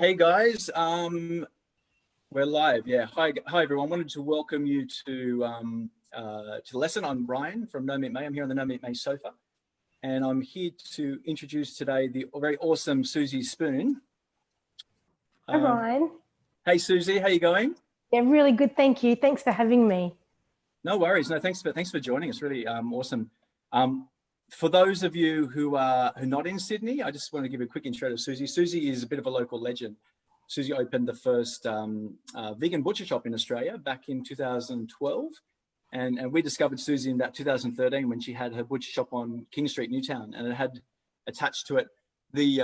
Hey guys, we're live. Yeah, hi everyone. Wanted to welcome you to the lesson. I'm Ryan from No Meat May. I'm here on the No Meat May sofa, and I'm here to introduce today the very awesome Suzy Spoon. Hi Ryan. Hey Suzy, how you going? Yeah, really good. Thank you. Thanks for having me. No worries. No, thanks for joining us. Really awesome. For those of you who are not in Sydney, I just want to give a quick intro to Suzy. Suzy is a bit of a local legend. Suzy opened the first vegan butcher shop in Australia back in 2012. And we discovered Suzy in about 2013 when she had her butcher shop on King Street, Newtown. And it had attached to it the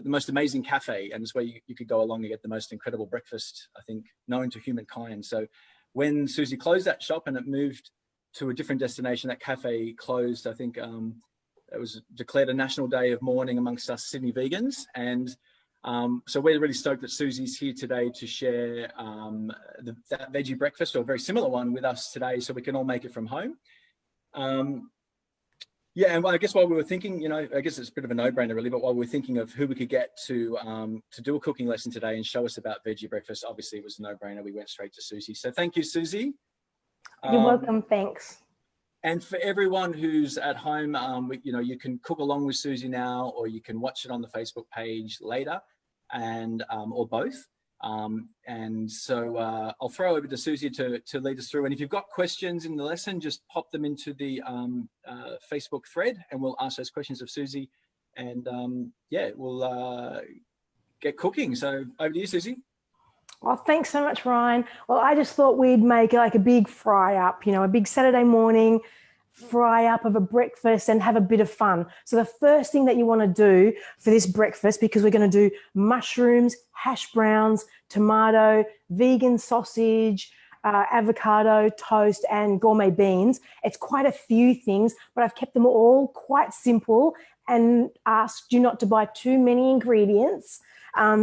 most amazing cafe. And it's where you could go along and get the most incredible breakfast, I think, known to humankind. So when Suzy closed that shop and it moved to a different destination, that cafe closed. I think it was declared a national day of mourning amongst us Sydney vegans. And so we're really stoked that Suzy's here today to share that veggie breakfast, or a very similar one, with us today, so we can all make it from home. Yeah, and I guess while we were thinking, you know, I guess it's a bit of a no-brainer really, but while we were thinking of who we could get to do a cooking lesson today and show us about veggie breakfast, obviously it was a no-brainer. We went straight to Suzy. So thank you, Suzy. You're welcome. Thanks. And for everyone who's at home, you know, you can cook along with Suzy now, or you can watch it on the Facebook page later, and or both. And so I'll throw over to Suzy to lead us through. And if you've got questions in the lesson, just pop them into the Facebook thread, and we'll ask those questions of Suzy. And yeah, we'll get cooking. So over to you, Suzy. Well, thanks so much, Ryan. Well, I just thought we'd make like a big fry up, you know, a big Saturday morning fry up of a breakfast and have a bit of fun. So the first thing that you want to do for this breakfast, because we're going to do mushrooms, hash browns, tomato, vegan sausage, avocado, toast, and gourmet beans. It's quite a few things, but I've kept them all quite simple and asked you not to buy too many ingredients,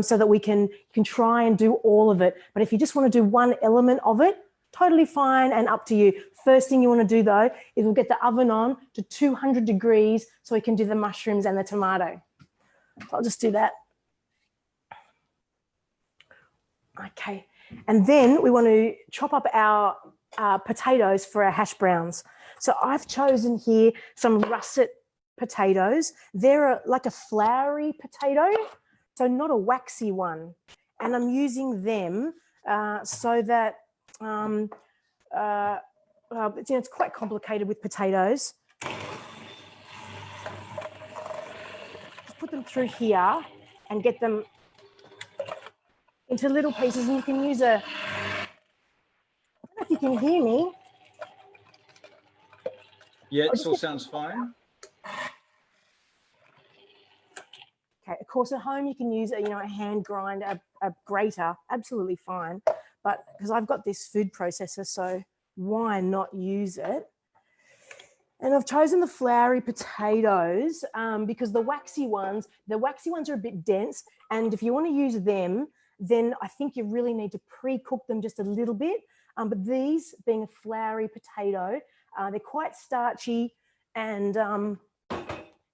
so that you can try and do all of it. But if you just want to do one element of it, totally fine and up to you. First thing you want to do though is we'll get the oven on to 200 degrees so we can do the mushrooms and the tomato. So I'll just do that. Okay, and then we want to chop up our potatoes for our hash browns. So I've chosen here some russet potatoes. They're like a floury potato, so not a waxy one. And I'm using them so that, you know, it's quite complicated with potatoes. Just put them through here and get them into little pieces, and you can use I don't know if you can hear me. Yeah, it all sounds fine. Okay, of course, at home you can use a hand grinder, a grater, absolutely fine. But because I've got this food processor, so why not use it? And I've chosen the floury potatoes because the waxy ones are a bit dense. And if you want to use them, then I think you really need to pre-cook them just a little bit. But these, being a floury potato, they're quite starchy and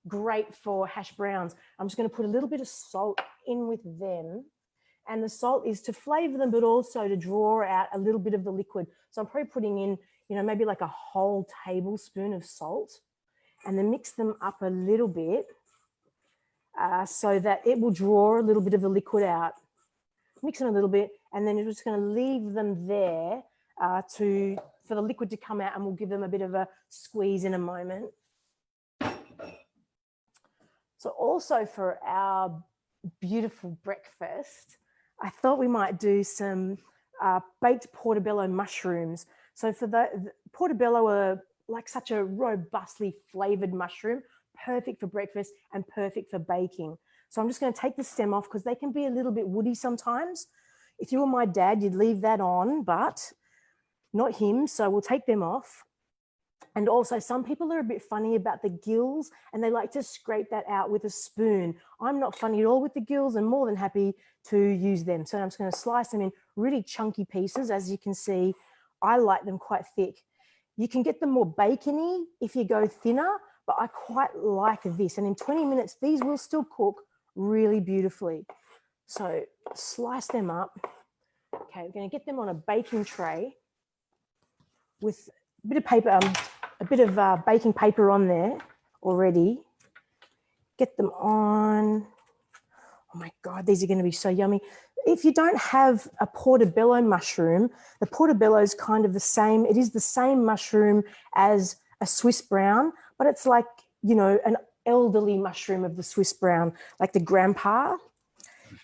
great for hash browns. I'm just going to put a little bit of salt in with them. And the salt is to flavor them, but also to draw out a little bit of the liquid. So I'm probably putting in, you know, maybe like a whole tablespoon of salt, and then mix them up a little bit so that it will draw a little bit of the liquid out. Mix them a little bit, and then you're just going to leave them there for the liquid to come out, and we'll give them a bit of a squeeze in a moment. So also for our beautiful breakfast, I thought we might do some baked portobello mushrooms. So for the portobello are like such a robustly flavored mushroom, perfect for breakfast and perfect for baking. So I'm just going to take the stem off because they can be a little bit woody sometimes. If you were my dad, you'd leave that on, but not him. So we'll take them off. And also some people are a bit funny about the gills and they like to scrape that out with a spoon. I'm not funny at all with the gills and more than happy to use them. So I'm just going to slice them in really chunky pieces. As you can see, I like them quite thick. You can get them more bacony if you go thinner, but I quite like this. And in 20 minutes, these will still cook really beautifully. So slice them up. Okay, we're going to get them on a baking tray with a bit of paper, a bit of baking paper on there already. Get them on. Oh my God, these are going to be so yummy. If you don't have a portobello mushroom, the portobello is kind of the same. It is the same mushroom as a Swiss brown, but it's like, you know, an elderly mushroom of the Swiss brown, like the grandpa.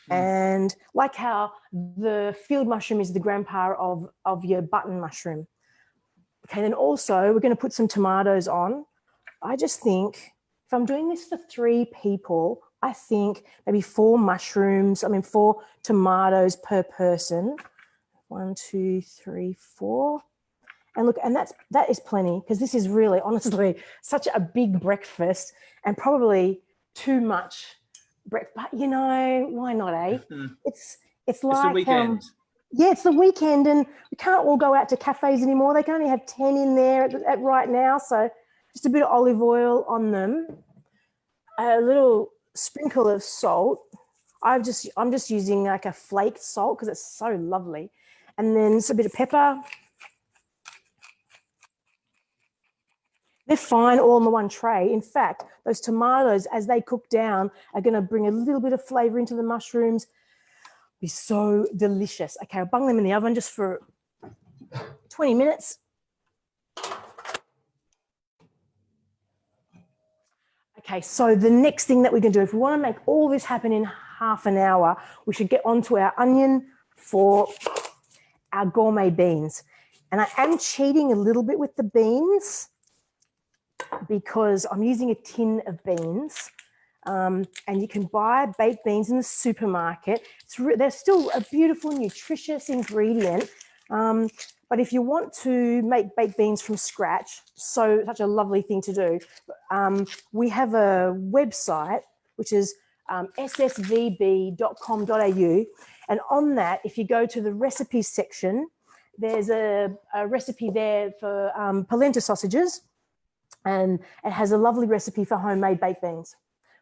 And like how the field mushroom is the grandpa of your button mushroom. Okay, then also we're going to put some tomatoes on. I just think if I'm doing this for 3 people, I think maybe 4 tomatoes per person. 1, 2, 3, 4. And look, and that is plenty, because this is really, honestly, such a big breakfast and probably too much breakfast. But you know, why not, eh? It's like the weekend. Yeah, it's the weekend, and we can't all go out to cafes anymore. They can only have 10 in there at right now. So just a bit of olive oil on them, a little sprinkle of salt. I'm just using like a flaked salt because it's so lovely, and then just a bit of pepper. They're fine all in the one tray. In fact, those tomatoes, as they cook down, are going to bring a little bit of flavour into the mushrooms. Be so delicious. Okay, I'll bung them in the oven just for 20 minutes. Okay, so the next thing that we're going to do, if we want to make all this happen in half an hour, we should get onto our onion for our gourmet beans. And I am cheating a little bit with the beans because I'm using a tin of beans. And you can buy baked beans in the supermarket. They're still a beautiful, nutritious ingredient. But if you want to make baked beans from scratch, such a lovely thing to do. We have a website, which is ssvb.com.au. And on that, if you go to the recipes section, there's a recipe there for polenta sausages. And it has a lovely recipe for homemade baked beans.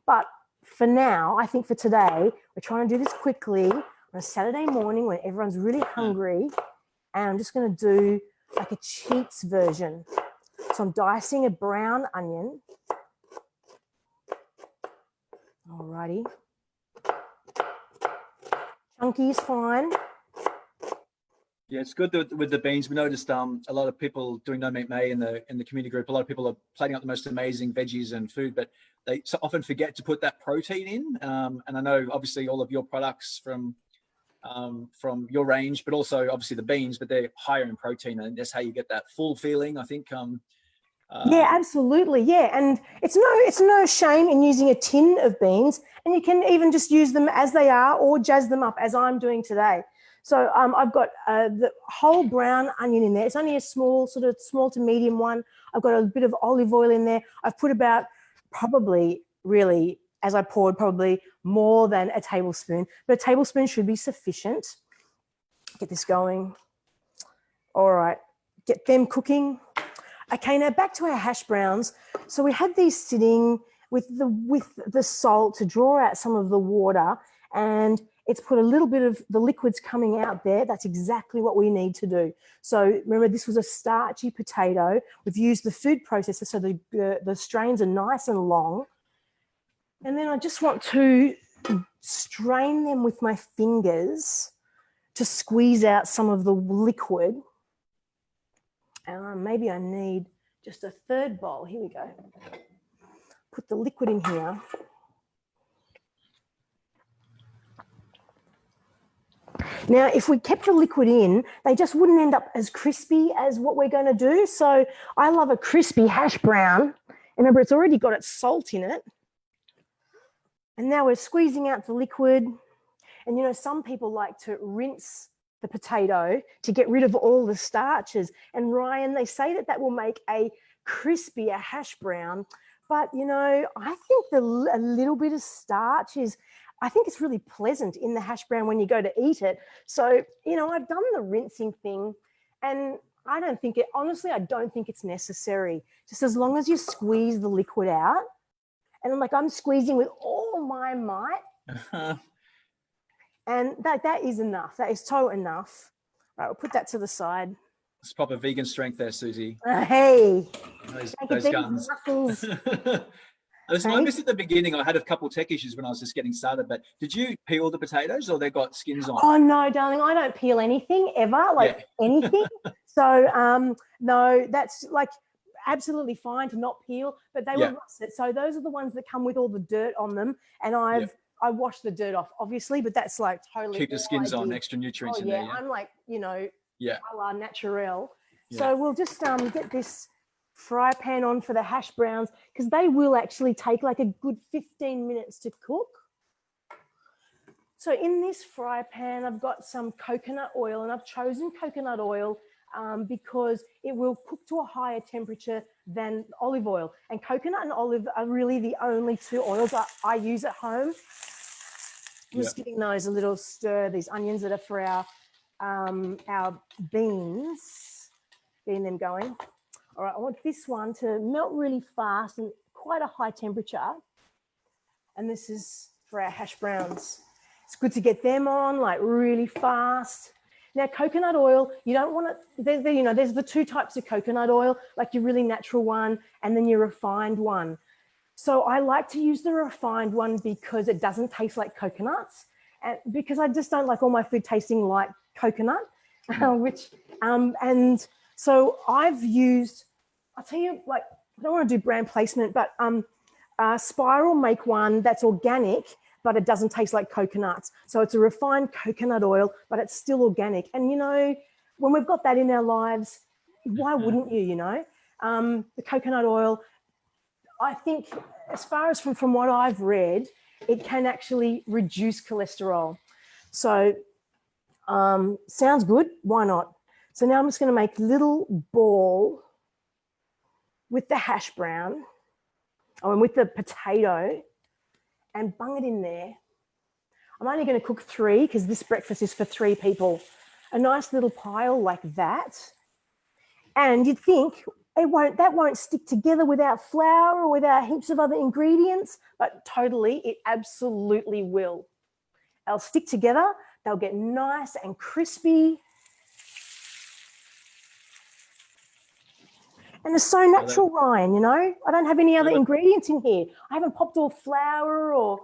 But for now, I think for today, we're trying to do this quickly on a Saturday morning when everyone's really hungry. And I'm just going to do like a cheats version. So I'm dicing a brown onion. Alrighty. Chunky is fine. Yeah, it's good with the beans. We noticed a lot of people doing No Meat May in the community group. A lot of people are plating up the most amazing veggies and food, but they so often forget to put that protein in. And I know obviously all of your products from your range, but also obviously the beans, but they're higher in protein, and that's how you get that full feeling. I think. Yeah, absolutely. Yeah, and it's no shame in using a tin of beans, and you can even just use them as they are or jazz them up as I'm doing today. So I've got the whole brown onion in there. It's only a small to medium one. I've got a bit of olive oil in there. I've put about probably really, as I poured, probably more than a tablespoon, but a tablespoon should be sufficient. Get this going. All right, get them cooking. Okay, now back to our hash browns. So we had these sitting with the salt to draw out some of the water, and it's put a little bit of the liquids coming out there. That's exactly what we need to do. So remember, this was a starchy potato. We've used the food processor, so the strains are nice and long. And then I just want to strain them with my fingers to squeeze out some of the liquid. Maybe I need just a third bowl. Here we go. Put the liquid in here. Now, if we kept the liquid in, they just wouldn't end up as crispy as what we're going to do. So I love a crispy hash brown. Remember, it's already got its salt in it. And now we're squeezing out the liquid. And, you know, some people like to rinse the potato to get rid of all the starches. And Ryan, they say that will make a crispier hash brown. But, you know, I think a little bit of starch I think it's really pleasant in the hash brown when you go to eat it. So, you know, I've done the rinsing thing, and I don't think it's necessary. Just as long as you squeeze the liquid out. And I'm squeezing with all my might. And that is enough. That is total enough. Right, we'll put that to the side. It's proper vegan strength there, Suzy. Hey, Those guns. Listen, I missed at the beginning. I had a couple tech issues when I was just getting started, but did you peel the potatoes or they got skins on? Oh no, darling, I don't peel anything ever, like anything. So no, that's like absolutely fine to not peel, but they were rusted. So those are the ones that come with all the dirt on them. And I wash the dirt off, obviously, but that's like totally keep the skins on, extra nutrients in there. Yeah, I'm like, you know, a la naturel. So we'll just get this fry pan on for the hash browns, because they will actually take like a good 15 minutes to cook. So in this fry pan, I've got some coconut oil, and I've chosen coconut oil because it will cook to a higher temperature than olive oil. And coconut and olive are really the only two oils I use at home. I'm just giving those a little stir, these onions that are for our beans, getting them going. All right, I want this one to melt really fast and quite a high temperature. And this is for our hash browns. It's good to get them on like really fast. Now, coconut oil, you don't want it, there's the two types of coconut oil, like your really natural one and then your refined one. So I like to use the refined one because it doesn't taste like coconuts, and because I just don't like all my food tasting like coconut, and so I've used, I'll tell you, like, I don't want to do brand placement, but Spiral make one that's organic, but it doesn't taste like coconuts. So it's a refined coconut oil, but it's still organic. And, you know, when we've got that in our lives, why wouldn't you, you know? The coconut oil, I think, as far as from what I've read, it can actually reduce cholesterol. So sounds good. Why not? So now I'm just going to make a little ball with the hash brown, and with the potato, and bung it in there. I'm only going to cook 3 because this breakfast is for 3 people. A nice little pile like that. And you'd think that won't stick together without flour or without heaps of other ingredients, but totally, it absolutely will. They'll stick together. They'll get nice and crispy. And it's so natural, Ryan, you know? I don't have any other ingredients in here. I haven't popped all flour or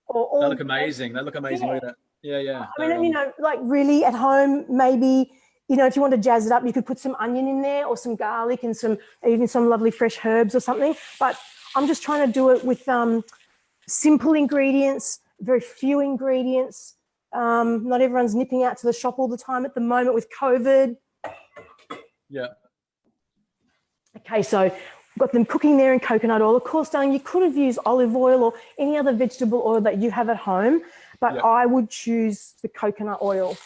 all. They look amazing. They look amazing. Yeah. Look at that. Yeah. I mean, you know, like really at home, maybe, you know, if you want to jazz it up, you could put some onion in there or some garlic and even some lovely fresh herbs or something. But I'm just trying to do it with simple ingredients, very few ingredients. Not everyone's nipping out to the shop all the time at the moment with COVID. Yeah. Okay, so got them cooking there in coconut oil. Of course, darling, you could have used olive oil or any other vegetable oil that you have at home, but I would choose the coconut oil.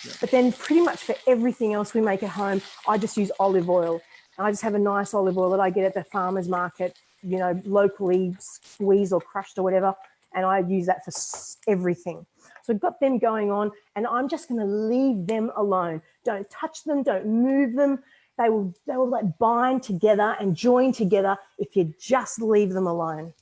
Yeah. But then pretty much for everything else we make at home, I just use olive oil. And I just have a nice olive oil that I get at the farmer's market, you know, locally squeezed or crushed or whatever, and I use that for everything. So I've got them going on, and I'm just going to leave them alone. Don't touch them, don't move them. They will like bind together and join together if you just leave them alone.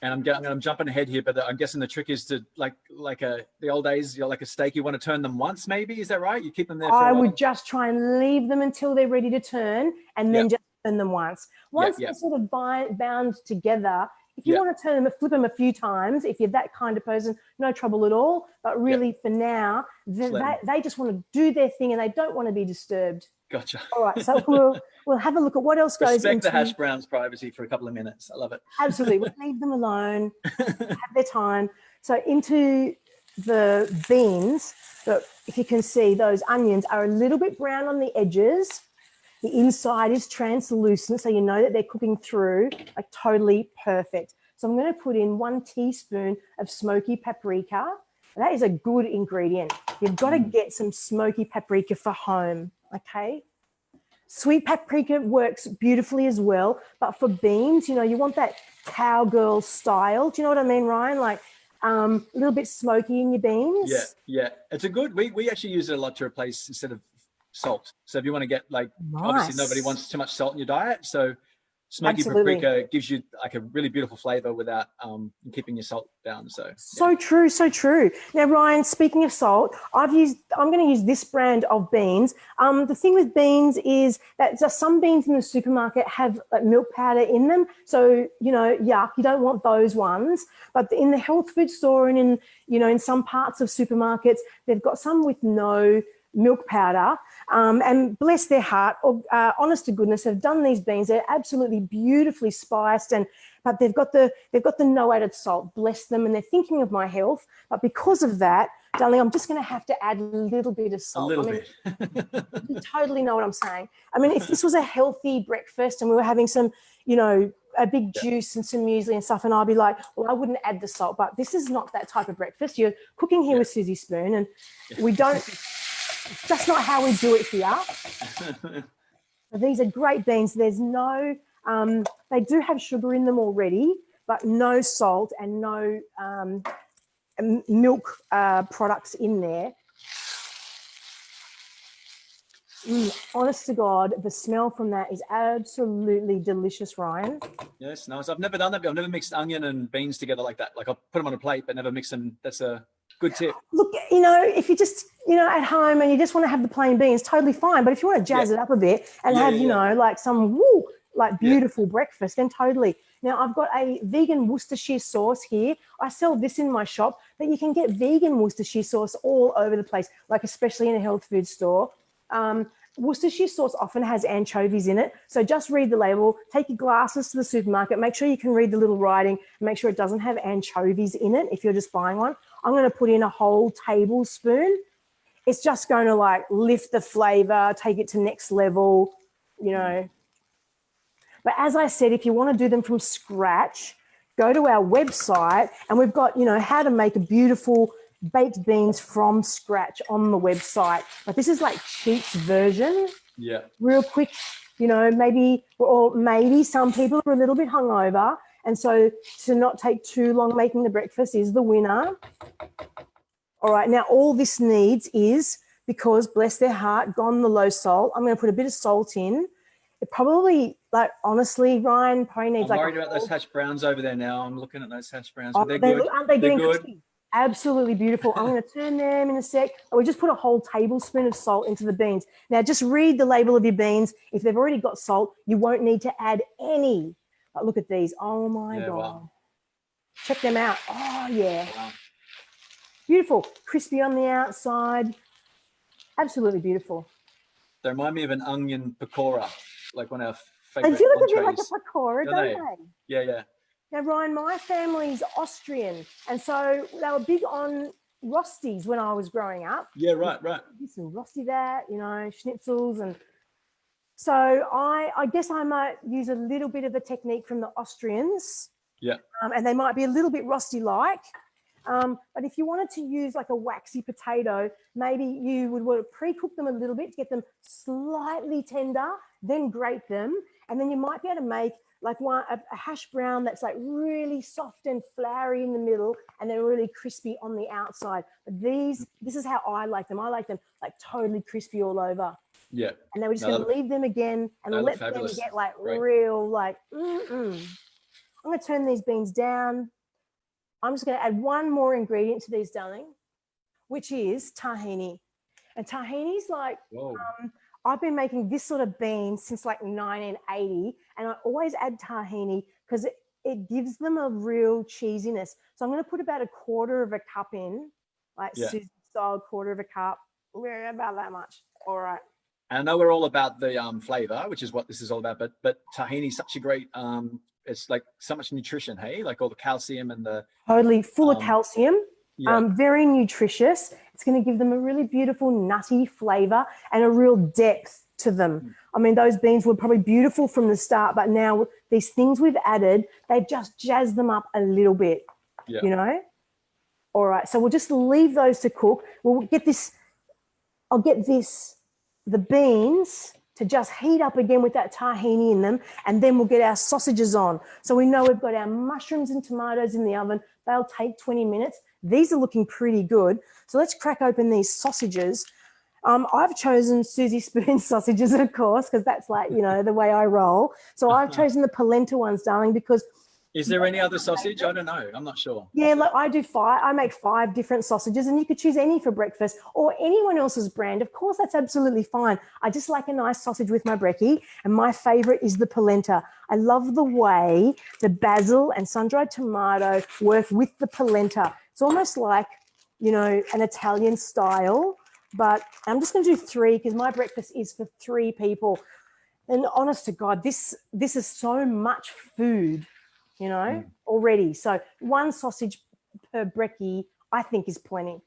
And I'm jumping ahead here, but I'm guessing the trick is to like the old days, you know, like a steak, you want to turn them once, maybe, is that right? You keep them there for a while? I would just try and leave them until they're ready to turn, and then just turn them once. Once they're sort of bound together, if you want to turn them, flip them a few times, if you're that kind of person, no trouble at all. But really for now, they just want to do their thing and they don't want to be disturbed. Gotcha. All right, so we'll have a look at what else goes into. Respect the hash brown's privacy for a couple of minutes. I love it. Absolutely. We'll leave them alone, have their time. So into the beans, so if you can see, those onions are a little bit brown on the edges. The inside is translucent, so you know that they're cooking through, like totally perfect. So I'm going to put in 1 teaspoon of smoky paprika. That is a good ingredient. You've got to get some smoky paprika for home, okay? Sweet paprika works beautifully as well, but for beans, you know, you want that cowgirl style. Do you know what I mean, Ryan? Like a little bit smoky in your beans. Yeah. It's a good, we actually use it a lot to replace instead of salt. So if you want to get like, obviously nobody wants too much salt in your diet. So smoky Absolutely. paprika gives you like a really beautiful flavor without keeping your salt down. So true, so true. Now, Ryan, speaking of salt, I'm going to use this brand of beans. The thing with beans is that just some beans in the supermarket have like milk powder in them. So, yuck, you don't want those ones. But in the health food store and in some parts of supermarkets, they've got some with no milk powder, and bless their heart, honest to goodness, have done these beans. They're absolutely beautifully spiced, but they've got the no added salt. Bless them, and they're thinking of my health. But because of that, darling, I'm just going to have to add a little bit of salt. A little bit. You totally know what I'm saying. I mean, if this was a healthy breakfast and we were having some, a big juice and some muesli and stuff, and I'd be like, well, I wouldn't add the salt. But this is not that type of breakfast. You're cooking here with Suzy Spoon, and we don't. That's not how we do it here. These are great beans. There's no, they do have sugar in them already, but no salt and no milk products in there. Honest to God, the smell from that is absolutely delicious, Ryan. Yes, nice. I've never done that. I've never mixed onion and beans together like that. Like I'll put them on a plate, but never mix them. That's a good tip. Look, if you just, at home and you just want to have the plain beans, totally fine. But if you want to jazz it up a bit and have, like some beautiful breakfast, then totally. Now, I've got a vegan Worcestershire sauce here. I sell this in my shop, but you can get vegan Worcestershire sauce all over the place, like especially in a health food store. Worcestershire sauce often has anchovies in it. So just read the label, take your glasses to the supermarket, make sure you can read the little writing, and make sure it doesn't have anchovies in it if you're just buying one. I'm going to put in a whole tablespoon. It's just going to lift the flavor, take it to next level, But as I said, if you want to do them from scratch, go to our website, and we've got, how to make a beautiful baked beans from scratch on the website. But this is like Cheat's version. Yeah. Real quick, maybe some people are a little bit hungover. And so to not take too long making the breakfast is the winner. All right. Now, all this needs is, because bless their heart, gone the low salt, I'm going to put a bit of salt in. It probably, honestly, Ryan, probably needs I'm worried about those hash browns over there now. I'm looking at those hash browns. They're good. Look, aren't they getting crispy? Absolutely beautiful. I'm going to turn them in a sec. We just put a whole tablespoon of salt into the beans. Now, just read the label of your beans. If they've already got salt, you won't need to add any. But look at these. Oh, my God. Wow. Check them out. Oh, yeah. Wow. Beautiful. Crispy on the outside. Absolutely beautiful. They remind me of an onion pakora, like one of our favorite entrees. They do look a bit like a pakora, don't they? Yeah, yeah. Now, Ryan, my family's Austrian, and so they were big on rosties when I was growing up. Yeah, right. Some rosti that, schnitzels. And so I guess I might use a little bit of the technique from the Austrians. Yeah. And they might be a little bit rusty-like. But if you wanted to use like a waxy potato, maybe you would pre-cook them a little bit to get them slightly tender, then grate them, and then you might be able to make like a hash brown that's like really soft and floury in the middle and then really crispy on the outside. But this is how I like them. I like them like totally crispy all over. Yeah. And then we're just going to leave them again and let them get like real like, I'm going to turn these beans down. I'm just going to add one more ingredient to these, darling, which is tahini. And tahini's like, I've been making this sort of beans since like 1980, and I always add tahini because it gives them a real cheesiness. So I'm going to put about a quarter of a cup in, like Suzy style, quarter of a cup. We're about that much. All right. And I know we're all about the flavor, which is what this is all about, but tahini is such a great, it's like so much nutrition, hey? Like all the calcium and the... Totally full of calcium. Yeah. Very nutritious. It's going to give them a really beautiful nutty flavor and a real depth to them. I mean, those beans were probably beautiful from the start, but now these things we've added, they've just jazzed them up a little bit, All right, so we'll just leave those to cook. We'll get this, the beans to just heat up again with that tahini in them, and then we'll get our sausages on. So we know we've got our mushrooms and tomatoes in the oven. They'll take 20 minutes. These are looking pretty good. So let's crack open these sausages. I've chosen Suzy Spoons sausages, of course, because that's like, you know, the way I roll. So I've chosen the polenta ones, darling, because... Is there any other sausage? I don't know. I'm not sure. Yeah, look, I make 5 different sausages, and you could choose any for breakfast or anyone else's brand. Of course, that's absolutely fine. I just like a nice sausage with my brekkie, and my favorite is the polenta. I love the way the basil and sun-dried tomato work with the polenta. It's almost like, you know, an Italian style, but I'm just going to do 3 because my breakfast is for 3 people. And honest to God, this is so much food, you know, already. So 1 sausage per brekkie, I think, is plenty.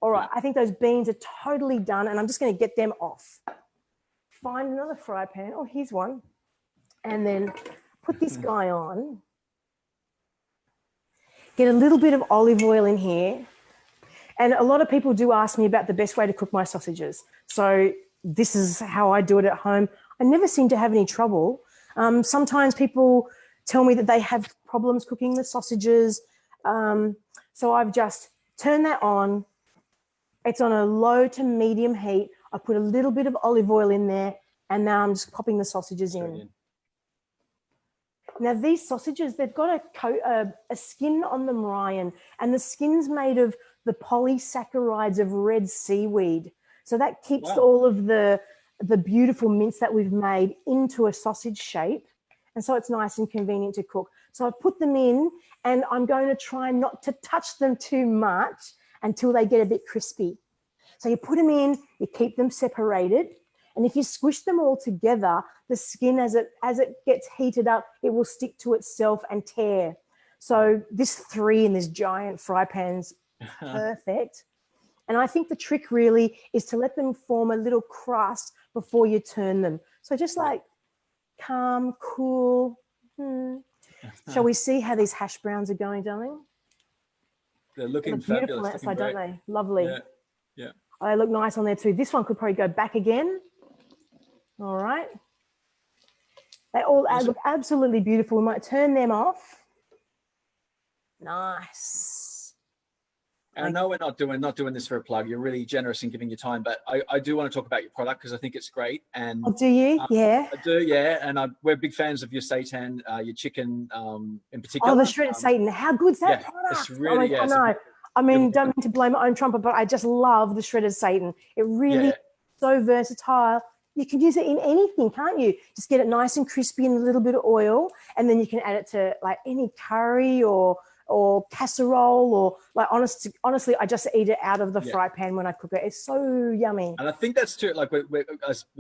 All right, I think those beans are totally done, and I'm just going to get them off. Find another fry pan. Oh, here's one. And then put this guy on. Get a little bit of olive oil in here. And a lot of people do ask me about the best way to cook my sausages. So this is how I do it at home. I never seem to have any trouble. Sometimes people tell me that they have problems cooking the sausages. So I've just turned that on. It's on a low to medium heat. I put a little bit of olive oil in there, and now I'm just popping the sausages in. Now, these sausages, they've got a skin on them, Ryan, and the skin's made of the polysaccharides of red seaweed. So that keeps all of the beautiful mince that we've made into a sausage shape. And so it's nice and convenient to cook. So I've put them in, and I'm going to try not to touch them too much until they get a bit crispy. So you put them in, you keep them separated. And if you squish them all together, the skin, as it gets heated up, it will stick to itself and tear. So this 3 in this giant fry pan's perfect. And I think the trick really is to let them form a little crust before you turn them. So just like calm, cool. Shall we see how these hash browns are going, darling? They're looking beautiful fabulous. outside, don't they? Lovely. Yeah. Oh, they look nice on there too. This one could probably go back again. All right. They all look absolutely beautiful. We might turn them off. Nice. And I know we're not doing this for a plug. You're really generous in giving your time, but I do want to talk about your product because I think it's great. And do you? Yeah. I do, yeah. And we're big fans of your seitan, your chicken in particular. Oh, the shredded seitan. How good's that product? It's really, I know. I mean, don't mean to blow my own trumpet, but I just love the shredded seitan. It really is so versatile. You can use it in anything, can't you? Just get it nice and crispy in a little bit of oil, and then you can add it to like any curry or casserole, or like honestly, I just eat it out of the fry pan when I cook it. It's so yummy. And I think that's true. Like we're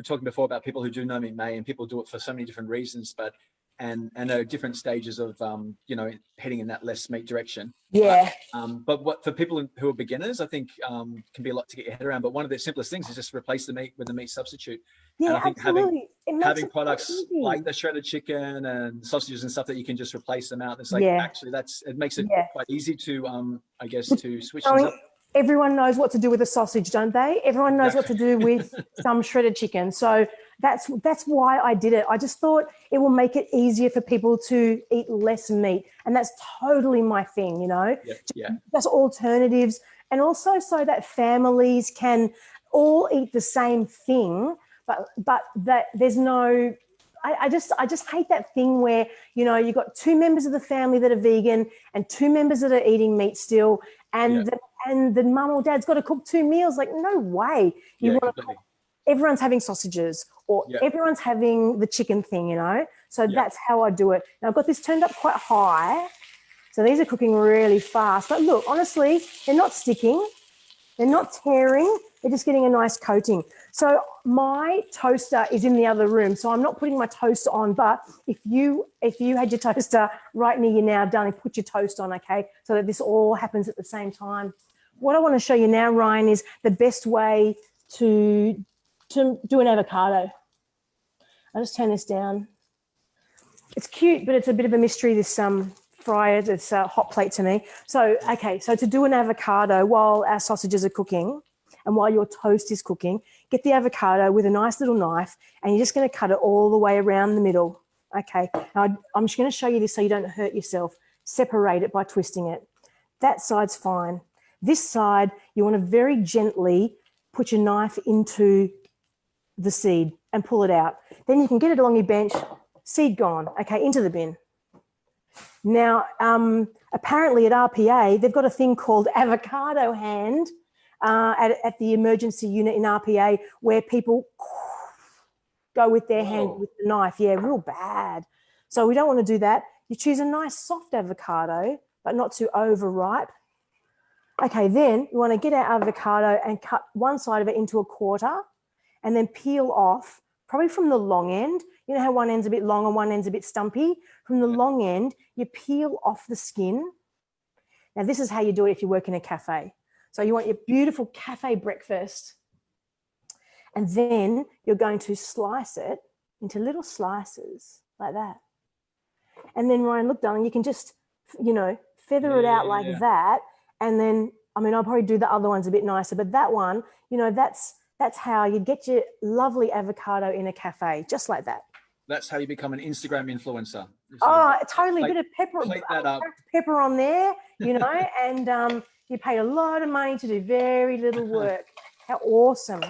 talking before about people who do know me, May, and people do it for so many different reasons, but and there are different stages of you know, heading in that less meat direction. Yeah. But what for people who are beginners, I think can be a lot to get your head around. But one of the simplest things is just replace the meat with a meat substitute. Yeah, and I think absolutely. having products like the shredded chicken and sausages and stuff that you can just replace them out. It's like actually it makes it quite easy to I guess to switch things up. Everyone knows what to do with a sausage, don't they? Everyone knows what to do with some shredded chicken. So that's why I did it. I just thought it will make it easier for people to eat less meat. And that's totally my thing, you know? Just alternatives. And also so that families can all eat the same thing, but that there's no... I just hate that thing where, you know, you've got 2 members of the family that are vegan and 2 members that are eating meat still, and the mum or dad's got to cook 2 meals. Like, no way. You want to cook, everyone's having sausages, or everyone's having the chicken thing, you know. So that's how I do it. Now I've got this turned up quite high, so these are cooking really fast. But look, honestly, they're not sticking, they're not tearing. They're just getting a nice coating. So my toaster is in the other room, so I'm not putting my toaster on. But if you had your toaster right near you now, darling, put your toast on, okay, so that this all happens at the same time. What I want to show you now, Ryan, is the best way to do an avocado. I'll just turn this down. It's cute, but it's a bit of a mystery, this fryer, this hot plate to me. So, okay, so to do an avocado while our sausages are cooking, and while your toast is cooking, get the avocado with a nice little knife, and you're just going to cut it all the way around the middle. Okay, now I'm just going to show you this so you don't hurt yourself. Separate it by twisting it. That side's fine. This side, you want to very gently put your knife into the seed and pull it out. Then you can get it along your bench, seed gone. Okay, into the bin. Now, apparently at RPA, they've got a thing called avocado hand at the emergency unit in RPA where people go with their hand with the knife. Yeah, real bad. So we don't want to do that. You choose a nice soft avocado, but not too overripe. Okay, then you want to get our avocado and cut one side of it into a quarter and then peel off, probably from the long end. You know how one end's a bit long and one end's a bit stumpy? From the long end, you peel off the skin. Now, this is how you do it if you work in a cafe. So you want your beautiful cafe breakfast. And then you're going to slice it into little slices like that. And then, Ryan, look, darling, you can just, you know, feather it out like that. And then, I mean, I'll probably do the other ones a bit nicer, but that one, you know, that's how you get your lovely avocado in a cafe, just like that. That's how you become an Instagram influencer. Oh, totally. A bit of pepper on there, you know, and you pay a lot of money to do very little work. How awesome.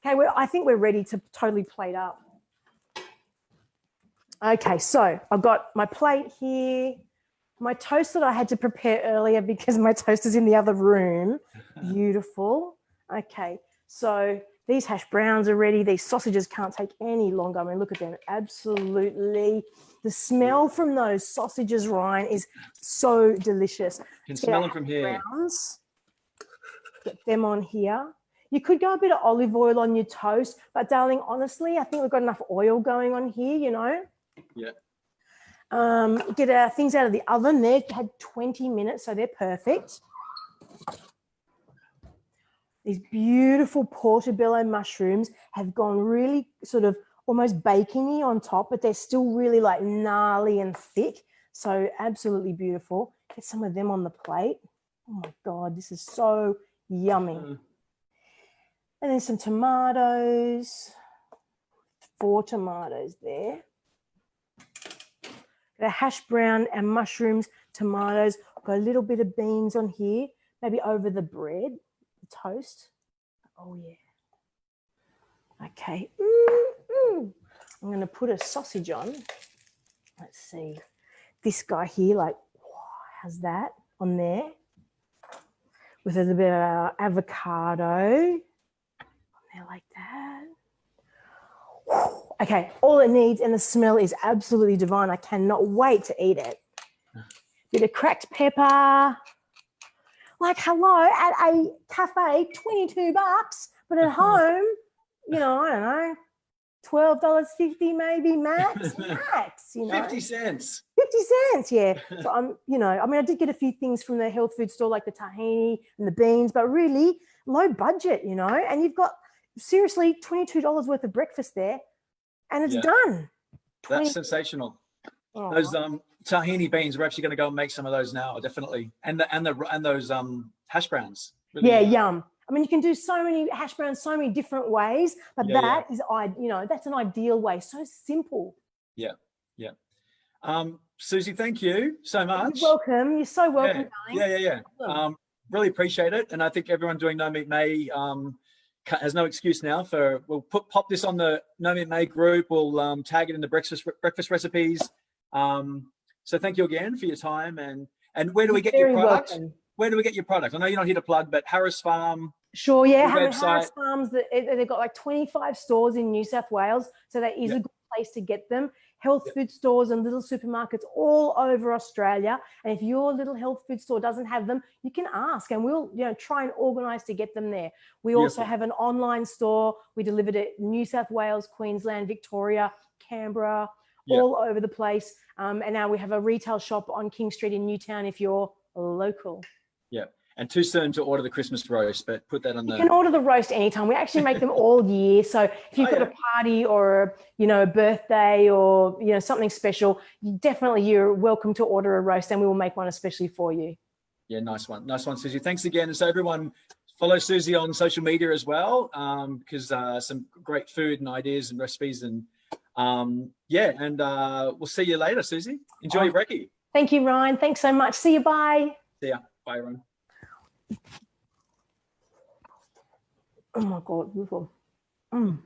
Okay, I think we're ready to totally plate up. Okay, so I've got my plate here. My toast that I had to prepare earlier because my toast is in the other room. Beautiful. Okay, so these hash browns are ready. These sausages can't take any longer. I mean, look at them. Absolutely. The smell from those sausages, Ryan, is so delicious. You can smell them from here. Browns. Get them on here. You could go a bit of olive oil on your toast, but darling, honestly, I think we've got enough oil going on here, you know. Yeah. Get our things out of the oven. They've had 20 minutes, so they're perfect. These beautiful portobello mushrooms have gone really sort of almost bacony on top, but they're still really like gnarly and thick. So absolutely beautiful. Get some of them on the plate. Oh my God, this is so yummy. And then some tomatoes. 4 tomatoes there. The hash brown and mushrooms, tomatoes. Got a little bit of beans on here, maybe over the bread, the toast. Oh yeah. Okay. I'm going to put a sausage on. Let's see. This guy here, like, how's that on there? With a little bit of avocado on there like that. Okay, all it needs, and the smell is absolutely divine. I cannot wait to eat it. Bit of cracked pepper. Like, hello, at a cafe, $22, but at home, you know, I don't know, $12.50 maybe max, you know. 50 cents. 50 cents, yeah. So you know, I mean, I did get a few things from the health food store, like the tahini and the beans, but really low budget, you know, and you've got seriously $22 worth of breakfast there. And it's done. That's sensational. Oh. Those tahini beans, we're actually going to go and make some of those now, definitely. And those hash browns. Really yum. I mean, you can do so many hash browns so many different ways, but is, you know, that's an ideal way. So simple. Yeah. Suzy, thank you so much. You're welcome. You're so welcome, darling. Yeah. Really appreciate it. And I think everyone doing No Meat May has no excuse now for, we'll pop this on the No Meat May group. We'll tag it in the breakfast recipes. So thank you again for your time. And where do we get your product? Welcome. Where do we get your product? I know you're not here to plug, but Harris Farm. Sure, yeah. Harris Farms, they've got like 25 stores in New South Wales. So that is a good place to get them. Health food stores and little supermarkets all over Australia. And if your little health food store doesn't have them, you can ask and we'll try and organise to get them there. We also have an online store. We deliver to New South Wales, Queensland, Victoria, Canberra, all over the place. And now we have a retail shop on King Street in Newtown if you're local. Yeah. And too soon to order the Christmas roast, but put that on You can order the roast anytime. We actually make them all year. So if you've got a party or, a birthday or, something special, you're welcome to order a roast and we will make one especially for you. Yeah, nice one. Nice one, Suzy. Thanks again. And so everyone follow Suzy on social media as well, because some great food and ideas and recipes. And we'll see you later, Suzy. Enjoy your brekkie. Thank you, Ryan. Thanks so much. See you. Bye. See ya. Bye, everyone. Oh my God, beautiful. Mm.